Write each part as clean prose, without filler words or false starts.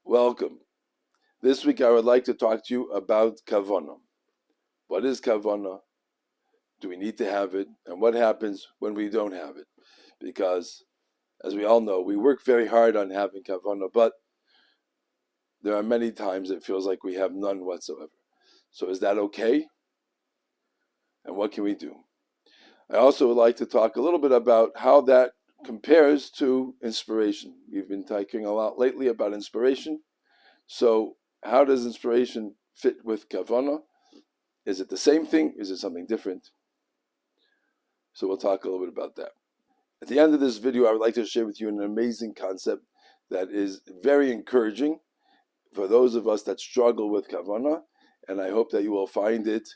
Welcome. This week I would like to talk to you about Kavana. What is Kavana? Do we need to have it? And what happens when we don't have it? Because, as we all know, we work very hard on having Kavana, but there are many times it feels like we have none whatsoever. So is that okay? And what can we do? I also would like to talk a little bit about how that compares to inspiration. We've been talking a lot lately about inspiration. So how does inspiration fit with Kavana? Is it the same thing? Is it something different? So we'll talk a little bit about that. At the end of this video, I would like to share with you an amazing concept that is very encouraging for those of us that struggle with Kavana, and I hope that you will find it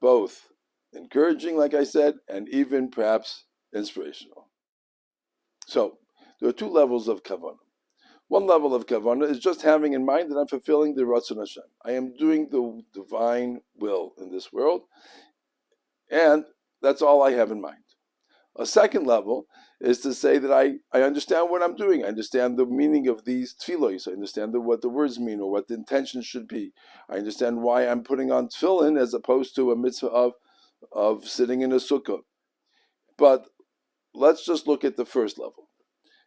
both encouraging, like I said, and even perhaps inspirational. So there are two levels of Kavana. One level of Kavana is just having in mind that I'm fulfilling the Ratzon Hashem. I am doing the divine will in this world, and that's all I have in mind. A second level is to say that I understand what I'm doing. I understand the meaning of these tefillos. I understand what the words mean or what the intention should be. I understand why I'm putting on tefillin as opposed to a mitzvah of sitting in a sukkah. But let's just look at the first level.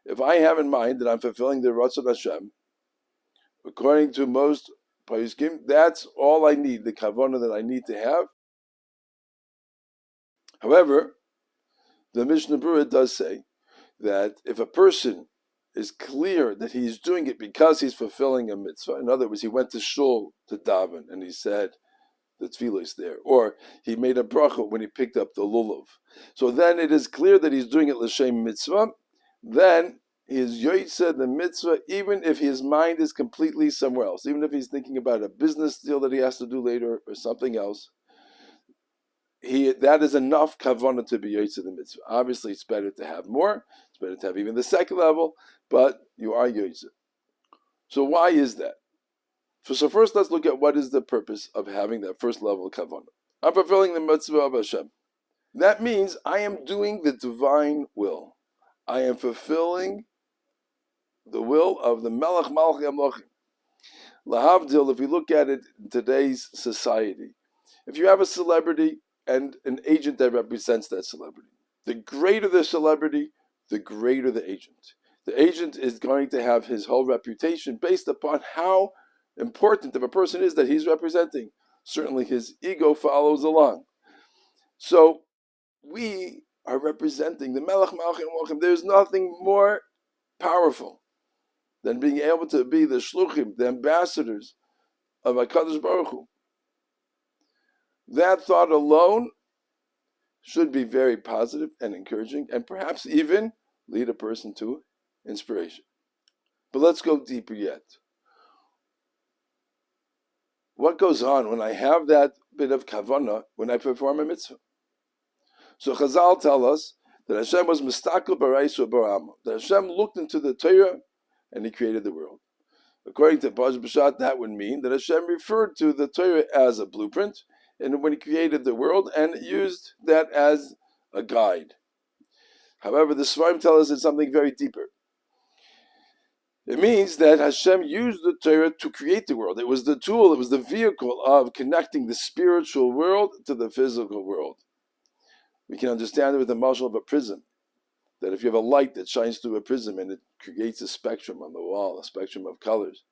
If I have in mind that I'm fulfilling the Ratzon Hashem, according to most poskim, that's all I need, the kavanah that I need to have. However, the Mishnah Berurah does say that if a person is clear that he's doing it because he's fulfilling a mitzvah, in other words, he went to shul to daven and he said the tefillah is there, or he made a bracha when he picked up the lulav, so then it is clear that he's doing it l'shem mitzvah, then he is yotzeh the mitzvah, even if his mind is completely somewhere else, even if he's thinking about a business deal that he has to do later or something else. That is enough kavanah to be yotzeh the mitzvah. Obviously, it's better to have more. It's better to have even the second level, but you are yotzeh. So why is that? So first, let's look at what is the purpose of having that first level of kavanah. I'm fulfilling the mitzvah of Hashem. That means I am doing the divine will. I am fulfilling the will of the Melech Malchi Amlochim. Lahavdil, if we look at it in today's society, if you have a celebrity and an agent that represents that celebrity, the greater the celebrity, the greater the agent. The agent is going to have his whole reputation based upon how important of a person is that he's representing. Certainly his ego follows along. So we are representing the Melech Malchi Amlochim. There's nothing more powerful than being able to be the shluchim, the ambassadors of HaKadosh Baruch Hu. That thought alone should be very positive and encouraging, and perhaps even lead a person to inspiration. But let's go deeper yet. What goes on when I have that bit of kavanah when I perform a mitzvah? So Chazal tell us that Hashem was mistakel baraisu barama, that Hashem looked into the Torah and He created the world. According to Paj B'Shat, that would mean that Hashem referred to the Torah as a blueprint, and when He created the world, and used that as a guide. However, the Sfarim tell us it's something very deeper. It means that Hashem used the Torah to create the world. It was the tool, it was the vehicle of connecting the spiritual world to the physical world. We can understand it with the mashal of a prism, that if you have a light that shines through a prism and it creates a spectrum on the wall, a spectrum of colors.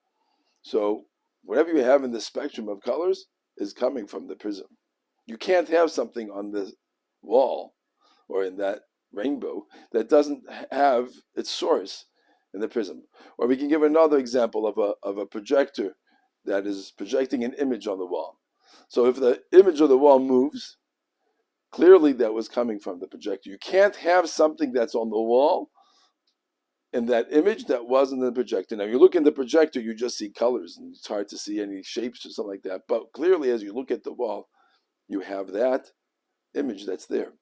So whatever you have in the spectrum of colors is coming from the prism. You can't have something on the wall or in that rainbow that doesn't have its source in the prism. Or we can give another example of a projector that is projecting an image on the wall. So if the image of the wall moves, clearly that was coming from the projector. You can't have something that's on the wall in that image that wasn't in the projector. Now you look in the projector, you just see colors, and it's hard to see any shapes or something like that. But clearly, as you look at the wall, you have that image that's there.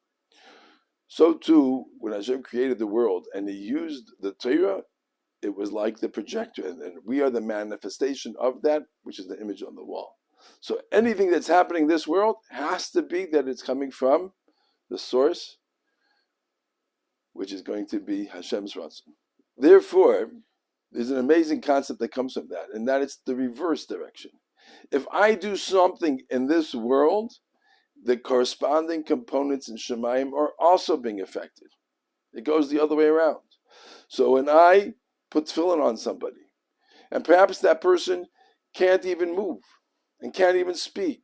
So too, when Hashem created the world and He used the Torah, it was like the projector, and we are the manifestation of that, which is the image on the wall. So anything that's happening in this world has to be that it's coming from the source, which is going to be Hashem's Ratzon. Therefore, There's an amazing concept that comes from that, and that it's the reverse direction. If I do something in this world, the corresponding components in Shemayim are also being affected. It goes the other way around. So when I put tefillin on somebody, and perhaps that person can't even move and can't even speak,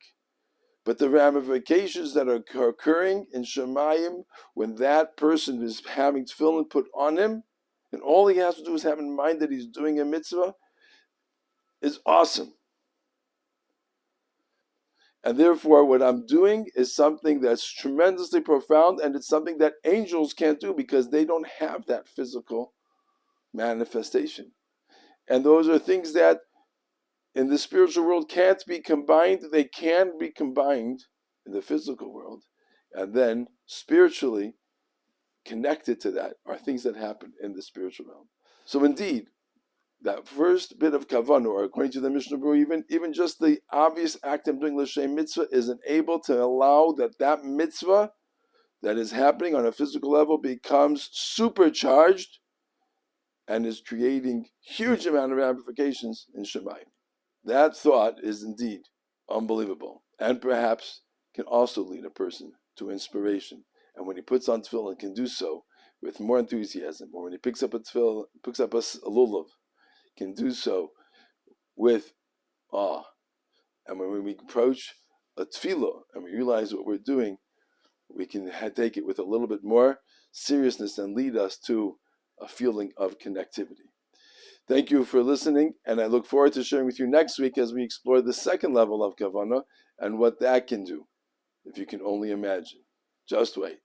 but the ramifications that are occurring in Shemayim when that person is having tefillin put on him, and all he has to do is have in mind that he's doing a mitzvah, is awesome. And therefore, what I'm doing is something that's tremendously profound, and it's something that angels can't do because they don't have that physical manifestation. And those are things that in the spiritual world can't be combined. They can be combined in the physical world. And then spiritually connected to that are things that happen in the spiritual realm. So indeed, that first bit of Kavana, or according to the Mishnah Berurah, even just the obvious act of doing L'Shem Mitzvah isn't able to allow that mitzvah that is happening on a physical level becomes supercharged and is creating huge amount of ramifications in Shemayim. That thought is indeed unbelievable, and perhaps can also lead a person to inspiration. And when he puts on tefillin, can do so with more enthusiasm. Or when he picks up a tefillin, picks up a lulav, can do so with awe. And when we approach a tefillah and we realize what we're doing, we can take it with a little bit more seriousness and lead us to a feeling of connectivity. Thank you for listening, and I look forward to sharing with you next week as we explore the second level of Kavana and what that can do, if you can only imagine. Just wait.